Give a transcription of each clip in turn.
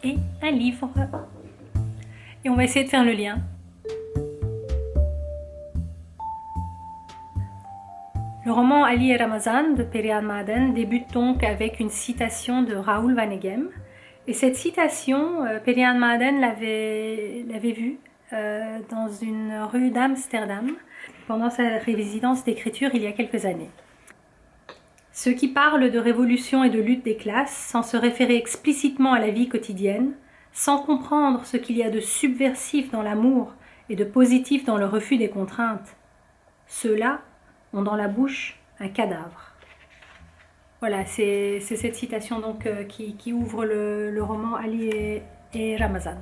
écrit un livre. Et on va essayer de faire le lien. Le roman Ali et Ramazan de Perihan Maden débute donc avec une citation de Raoul Vaneigem. Et cette citation, Perihan Maden l'avait vue dans une rue d'Amsterdam pendant sa résidence d'écriture il y a quelques années. Ceux qui parlent de révolution et de lutte des classes sans se référer explicitement à la vie quotidienne, sans comprendre ce qu'il y a de subversif dans l'amour et de positif dans le refus des contraintes, ceux-là ont dans la bouche un cadavre. Voilà, c'est cette citation donc qui ouvre le roman Ali et Ramazan.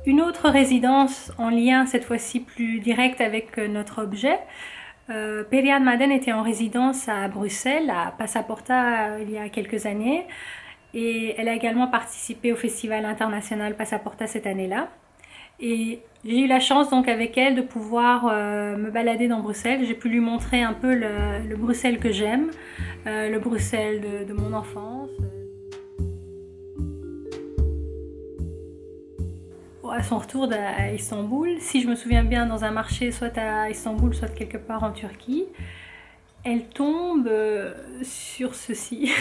Une autre résidence en lien cette fois-ci plus direct avec notre objet. Perihan Maden était en résidence à Bruxelles, à Passaporta, il y a quelques années. Et elle a également participé au Festival international Passaporta cette année-là. Et j'ai eu la chance donc avec elle de pouvoir me balader dans Bruxelles. J'ai pu lui montrer un peu le Bruxelles que j'aime, le Bruxelles de mon enfance. À son retour à Istanbul, si je me souviens bien, dans un marché, soit à Istanbul, soit quelque part en Turquie, elle tombe sur ceci,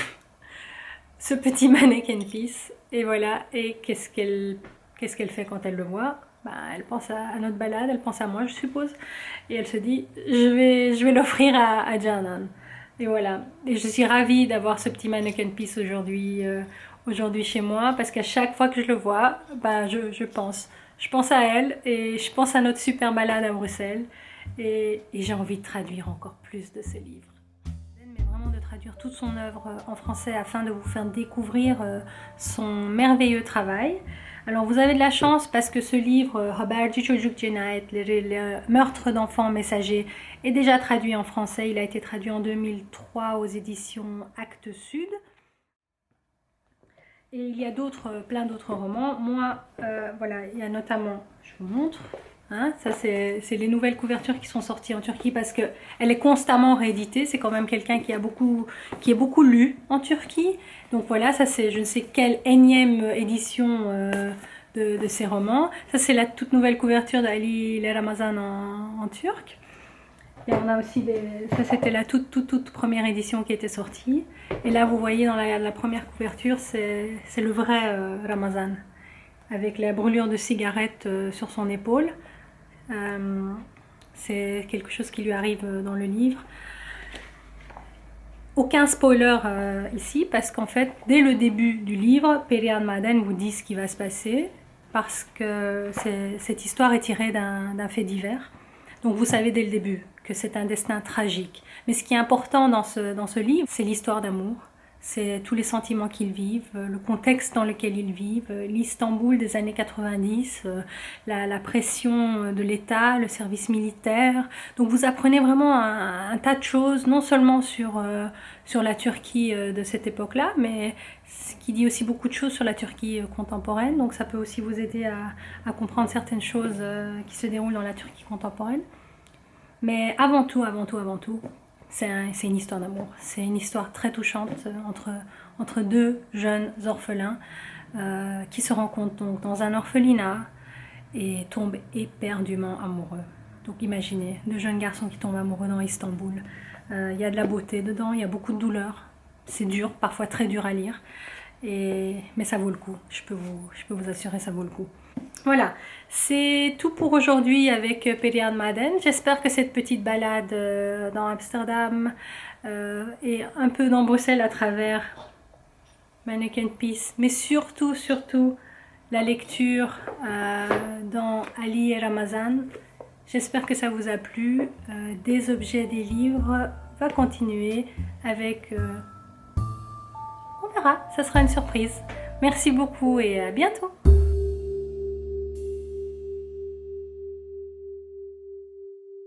ce petit mannequin piece, et voilà, et qu'est-ce qu'elle fait quand elle le voit? Elle pense à notre balade, elle pense à moi, je suppose, et elle se dit, je vais l'offrir à Canan. Et voilà, et je suis ravie d'avoir ce petit mannequin piece aujourd'hui chez moi, parce qu'à chaque fois que je le vois, je pense à elle et je pense à notre super balade à Bruxelles, et j'ai envie de traduire encore plus de ses livres. Mais vraiment de traduire toute son œuvre en français afin de vous faire découvrir son merveilleux travail. Alors vous avez de la chance parce que ce livre, Haberci Çocuk Cinayet, les meurtres d'enfants messagers, est déjà traduit en français. Il a été traduit en 2003 aux éditions Actes Sud. Et il y a plein d'autres romans. Moi, voilà, il y a notamment, je vous montre, hein, ça c'est les nouvelles couvertures qui sont sorties en Turquie parce qu'elle est constamment rééditée. C'est quand même quelqu'un qui est beaucoup lu en Turquie. Donc voilà, ça c'est je ne sais quelle énième édition de ces romans. Ça c'est la toute nouvelle couverture d'Ali Le Ramazan en turc. Et on a aussi ça c'était la toute première édition qui était sortie. Et là vous voyez dans la première couverture, c'est le vrai Ramazan, avec la brûlure de cigarette sur son épaule. C'est quelque chose qui lui arrive dans le livre. Aucun spoiler ici, parce qu'en fait, dès le début du livre, Perihan Maden vous dit ce qui va se passer, parce que cette histoire est tirée d'un fait divers. Donc vous savez dès le début que c'est un destin tragique. Mais ce qui est important dans ce livre, c'est l'histoire d'amour. C'est tous les sentiments qu'ils vivent, le contexte dans lequel ils vivent, l'Istanbul des années 90, la pression de l'État, le service militaire. Donc vous apprenez vraiment un tas de choses, non seulement sur la Turquie de cette époque-là, mais ce qui dit aussi beaucoup de choses sur la Turquie contemporaine. Donc ça peut aussi vous aider à comprendre certaines choses qui se déroulent dans la Turquie contemporaine. Mais avant tout, c'est une histoire d'amour. C'est une histoire très touchante entre deux jeunes orphelins qui se rencontrent donc dans un orphelinat et tombent éperdument amoureux. Donc imaginez, deux jeunes garçons qui tombent amoureux dans Istanbul. Il y a de la beauté dedans, il y a beaucoup de douleur. C'est dur, parfois très dur à lire. Mais ça vaut le coup, je peux vous assurer, ça vaut le coup. Voilà, c'est tout pour aujourd'hui avec Perihan Maden. J'espère que cette petite balade dans Amsterdam et un peu dans Bruxelles à travers Mannequin Peace, mais surtout la lecture dans Ali et Ramazan. J'espère que ça vous a plu. Des objets, des livres va continuer avec... on verra, ça sera une surprise. Merci beaucoup et à bientôt.